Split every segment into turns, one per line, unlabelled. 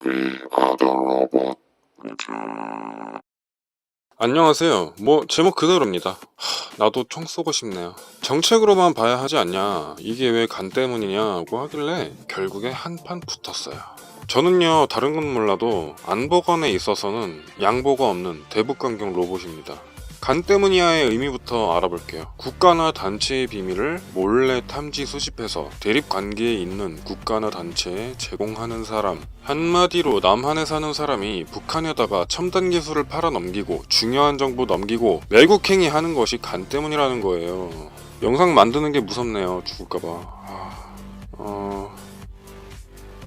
We are the robot.
안녕하세요. 제목 그대로입니다. 나도 총 쏘고 싶네요. 정책으로만 봐야 하지 않냐, 이게 왜 간 때문이냐고 하길래 결국에 한판 붙었어요. 저는요, 다른 건 몰라도 안보건에 있어서는 양보가 없는 대북강경 로봇입니다. 간 때문이야의 의미부터 알아볼게요. 국가나 단체의 비밀을 몰래 탐지 수집해서 대립 관계에 있는 국가나 단체에 제공하는 사람. 한마디로 남한에 사는 사람이 북한에다가 첨단 기술을 팔아넘기고 중요한 정보 넘기고 매국행위 하는 것이 간 때문이라는 거예요. 영상 만드는 게 무섭네요. 죽을까봐.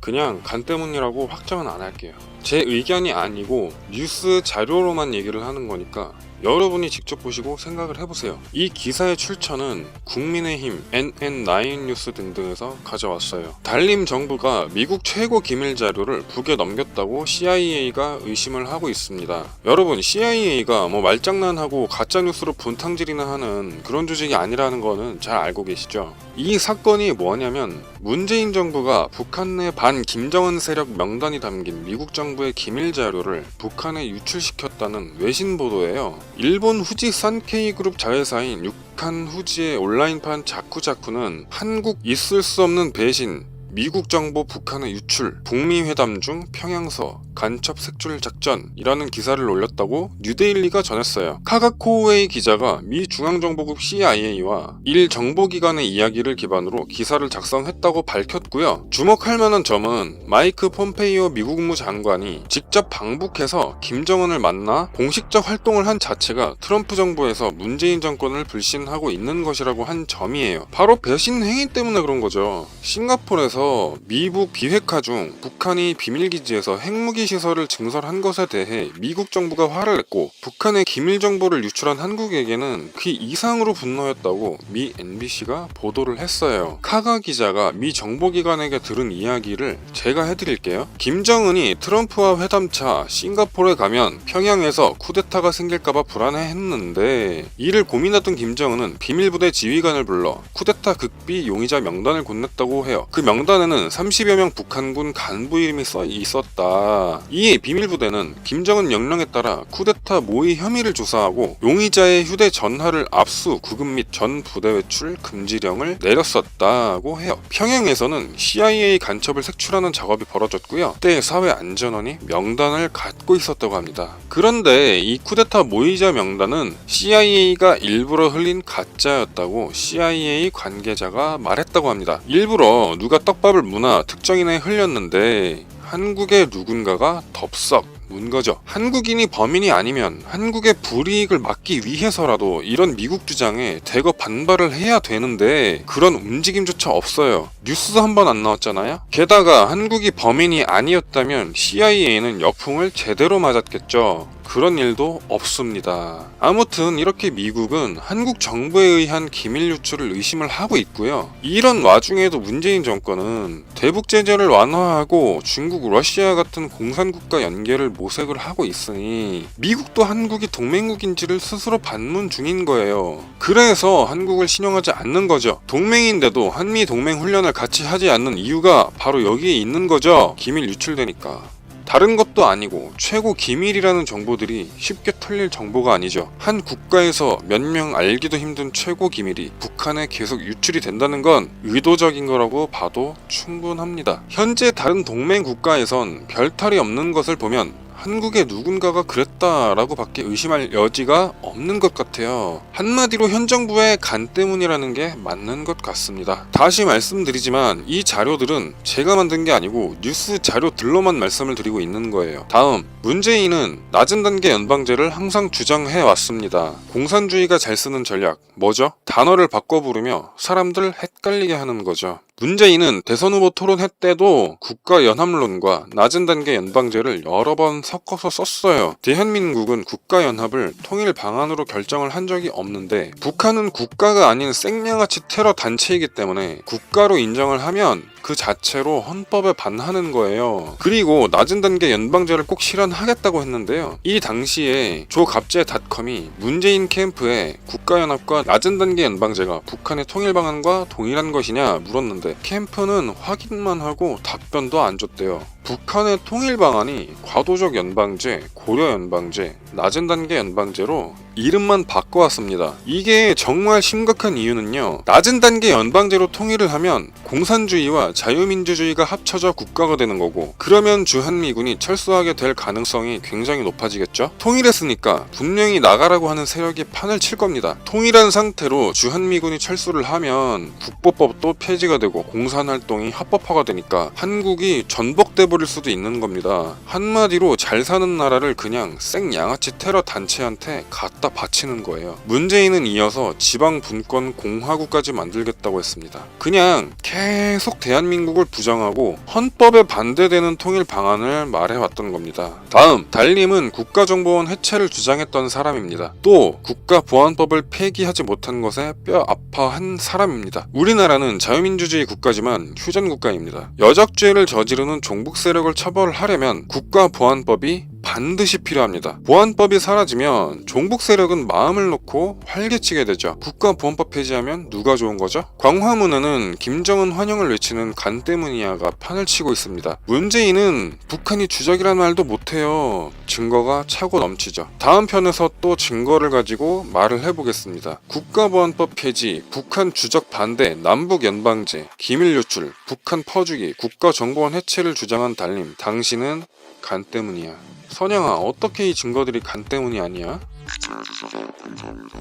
그냥 간 때문이라고 확정은 안 할게요. 제 의견이 아니고 뉴스 자료로만 얘기를 하는 거니까 여러분이 직접 보시고 생각을 해보세요. 이 기사의 출처는 국민의힘, NN9 뉴스 등등에서 가져왔어요. 달림 정부가 미국 최고 기밀 자료를 북에 넘겼다고 CIA가 의심을 하고 있습니다. 여러분, CIA가 말장난하고 가짜뉴스로 분탕질이나 하는 그런 조직이 아니라는 거는 잘 알고 계시죠? 이 사건이 뭐냐면 문재인 정부가 북한 내 반 김정은 세력 명단이 담긴 미국 정부의 기밀 자료를 북한에 유출시켰다는 외신 보도예요. 일본 후지 산케이그룹 자회사인 육한 후지의 온라인판 자쿠자쿠는 한국 있을 수 없는 배신, 미국 정보 북한에 유출, 북미 회담 중 평양서 간첩 색출 작전이라는 기사를 올렸다고 뉴데일리가 전했어요. 카가코우웨이 기자가 미 중앙정보국 CIA와 일 정보기관의 이야기를 기반으로 기사를 작성했다고 밝혔고요. 주목할 만한 점은 마이크 폼페이오 미국 국무 장관이 직접 방북해서 김정은을 만나 공식적 활동을 한 자체가 트럼프 정부에서 문재인 정권을 불신하고 있는 것이라고 한 점이에요. 바로 배신 행위 때문에 그런 거죠. 싱가포르에서 미북 비핵화 중 북한이 비밀기지에서 핵무기 시설을 증설한 것에 대해 미국 정부가 화를 냈고 북한의 기밀 정보를 유출한 한국에게는 그 이상으로 분노했다고 미 NBC가 보도를 했어요. 카가 기자가 미 정보기관에게 들은 이야기를 제가 해드릴게요. 김정은이 트럼프와 회담차 싱가포르에 가면 평양에서 쿠데타가 생길까봐 불안해했는데 이를 고민하던 김정은은 비밀부대 지휘관을 불러 쿠데타 극비 용의자 명단을 건넸다고 해요. 그 명단에는 30여 명 북한군 간부 이름이 써 있었다. 이에 비밀부대는 김정은 명령에 따라 쿠데타 모의 혐의를 조사하고 용의자의 휴대 전화를 압수, 구금 및 전 부대 외출 금지령을 내렸었다고 해요. 평양에서는 CIA 간첩을 색출하는 작업이 벌어졌고요. 그때 사회안전원이 명단을 갖고 있었다고 합니다. 그런데 이 쿠데타 모의자 명단은 CIA가 일부러 흘린 가짜였다고 CIA 관계자가 말했다고 합니다. 일부러 누가 떡밥을 무나 특정인에 흘렸는데 한국의 누군가가 덥석 문 거죠. 한국인이 범인이 아니면 한국의 불이익을 막기 위해서라도 이런 미국 주장에 대거 반발을 해야 되는데 그런 움직임조차 없어요. 뉴스도 한 번 안 나왔잖아요. 게다가 한국이 범인이 아니었다면 CIA는 역풍을 제대로 맞았겠죠. 그런 일도 없습니다. 아무튼 이렇게 미국은 한국 정부에 의한 기밀 유출을 의심을 하고 있고요. 이런 와중에도 문재인 정권은 대북 제재를 완화하고 중국, 러시아 같은 공산국가 연계를 모색을 하고 있으니 미국도 한국이 동맹국인지를 스스로 반문 중인 거예요. 그래서 한국을 신용하지 않는 거죠. 동맹인데도 한미 동맹 훈련을 같이 하지 않는 이유가 바로 여기에 있는 거죠. 기밀 유출되니까. 다른 것도 아니고 최고 기밀이라는 정보들이 쉽게 털릴 정보가 아니죠. 한 국가에서 몇 명 알기도 힘든 최고 기밀이 북한에 계속 유출이 된다는 건 의도적인 거라고 봐도 충분합니다. 현재 다른 동맹 국가에선 별탈이 없는 것을 보면 한국의 누군가가 그랬다라고 밖에 의심할 여지가 없는 것 같아요. 한마디로 현 정부의 간 때문이라는 게 맞는 것 같습니다. 다시 말씀드리지만 이 자료들은 제가 만든 게 아니고 뉴스 자료들로만 말씀을 드리고 있는 거예요. 다음, 문재인은 낮은 단계 연방제를 항상 주장해 왔습니다. 공산주의가 잘 쓰는 전략 뭐죠? 단어를 바꿔 부르며 사람들 헷갈리게 하는 거죠. 문재인은 대선 후보 토론회 때도 국가연합론과 낮은 단계 연방제를 여러 번 섞어서 썼어요. 대한민국은 국가연합을 통일 방안으로 결정을 한 적이 없는데 북한은 국가가 아닌 생양아치 테러 단체이기 때문에 국가로 인정을 하면 그 자체로 헌법에 반하는 거예요. 그리고 낮은 단계 연방제를 꼭 실현하겠다고 했는데요. 이 당시에 조갑제닷컴이 문재인 캠프에 국가연합과 낮은 단계 연방제가 북한의 통일 방안과 동일한 것이냐 물었는데 캠프는 확인만 하고 답변도 안 줬대요. 북한의 통일 방안이 과도적 연방제, 고려 연방제, 낮은 단계 연방제로 이름만 바꿔왔습니다. 이게 정말 심각한 이유는요. 낮은 단계 연방제로 통일을 하면 공산주의와 자유민주주의가 합쳐져 국가가 되는 거고, 그러면 주한미군이 철수하게 될 가능성이 굉장히 높아지겠죠. 통일했으니까 분명히 나가라고 하는 세력이 판을 칠 겁니다. 통일한 상태로 주한미군이 철수를 하면 국보법도 폐지가 되고 공산활동이 합법화가 되니까 한국이 전복돼 버릴 수도 있는 겁니다. 한마디로 잘 사는 나라를 그냥 생양아치 테러 단체한테 갖다 바치는 거예요. 문재인은 이어서 지방 분권 공화국까지 만들겠다고 했습니다. 그냥 계속 대한민국을 부정하고 헌법에 반대되는 통일 방안을 말해왔던 겁니다. 다음, 달님은 국가정보원 해체를 주장했던 사람입니다. 또 국가보안법을 폐기하지 못한 것에 뼈 아파한 사람입니다. 우리나라는 자유민주주의 국가지만 휴전국가입니다. 여적죄를 저지르는 종북 세력을 처벌하려면 국가보안법이 반드시 필요합니다. 보안법이 사라지면 종북 세력은 마음을 놓고 활개치게 되죠. 국가보안법 폐지하면 누가 좋은 거죠? 광화문에는 김정은 환영을 외치는 간때무니아가 판을 치고 있습니다. 문재인은 북한이 주적이라는 말도 못해요. 증거가 차고 넘치죠. 다음 편에서 또 증거를 가지고 말을 해보겠습니다. 국가보안법 폐지, 북한 주적 반대, 남북 연방제, 기밀 유출, 북한 퍼주기, 국가정보원 해체를 주장한 달님, 당신은 간때무니아. 선영아, 어떻게 이 증거들이 간때문이 아니야?
시청해주셔서 감사합니다.